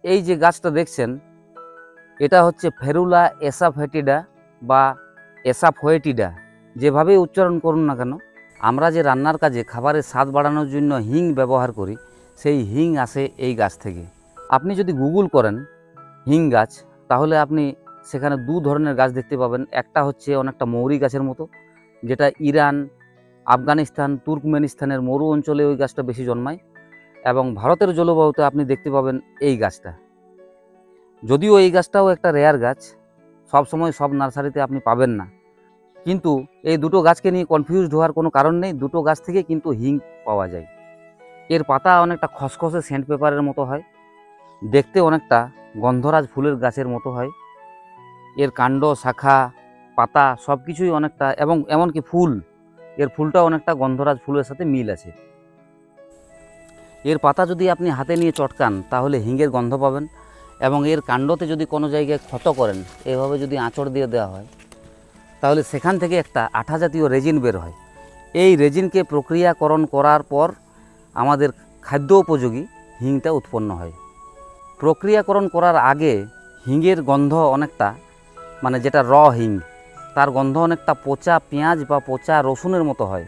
এই যে গাছটা দেখছেন, এটা হচ্ছে ফেরুলা এসাফেটিডা বা এসাফোয়েটিডা, যেভাবেই উচ্চারণ করুন না কেন। আমরা যে রান্নার কাজে খাবারের স্বাদ বাড়ানোর জন্য হিং ব্যবহার করি, সেই হিং আসে এই গাছ থেকে। আপনি যদি গুগল করেন হিং গাছ, তাহলে আপনি সেখানে দু ধরনের গাছ দেখতে পাবেন। একটা হচ্ছে অনেকটা মৌরি গাছের মতো, যেটা ইরান, আফগানিস্তান, তুর্কমেনিস্তানের মরু অঞ্চলে ওই গাছটা বেশি জন্মায়, এবং ভারতের জলবায়ুতে আপনি দেখতে পাবেন এই গাছটা। যদিও এই গাছটাও একটা রেয়ার গাছ, সব সময় সব নার্সারিতে আপনি পাবেন না, কিন্তু এই দুটো গাছকে নিয়ে কনফিউজড হওয়ার কোনো কারণ নেই। দুটো গাছ থেকে কিন্তু হিং পাওয়া যায়। এর পাতা অনেকটা খসখসে সেন্ট পেপারের মতো হয়, দেখতে অনেকটা গন্ধরাজ ফুলের গাছের মতো হয়। এর কাণ্ড, শাখা, পাতা সব কিছুই অনেকটা, এবং এমনকি ফুল, এর ফুলটাও অনেকটা গন্ধরাজ ফুলের সাথে মিল আছে। এর পাতা যদি আপনি হাতে নিয়ে চটকান তাহলে হিঙের গন্ধ পাবেন, এবং এর কাণ্ডতে যদি কোনো জায়গায় ক্ষত করেন, এভাবে যদি আঁচড় দিয়ে দেওয়া হয়, তাহলে সেখান থেকে একটা আঠা জাতীয় রেজিন বের হয়। এই রেজিনকে প্রক্রিয়াকরণ করার পর আমাদের খাদ্য উপযোগী হিংটা উৎপন্ন হয়। প্রক্রিয়াকরণ করার আগে হিঙের গন্ধ অনেকটা, মানে যেটা হিং, তার গন্ধ অনেকটা পচা পেঁয়াজ বা পচা রসুনের মতো হয়,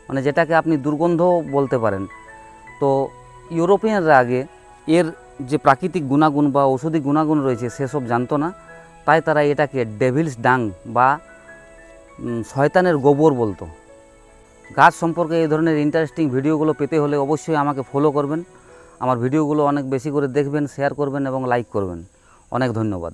মানে যেটাকে আপনি দুর্গন্ধ বলতে পারেন। তো ইউরোপিয়ানরা আগে এর যে প্রাকৃতিক গুণাগুণ বা ঔষধি গুণাগুণ রয়েছে সেসব জানতো না, তাই তারা এটাকে ডেভিলস ডাং বা শয়তানের গোবর বলতো। গাছ সম্পর্কে এই ধরনের ইন্টারেস্টিং ভিডিওগুলো পেতে হলে অবশ্যই আমাকে ফলো করবেন। আমার ভিডিওগুলো অনেক বেশি করে দেখবেন, শেয়ার করবেন এবং লাইক করবেন। অনেক ধন্যবাদ।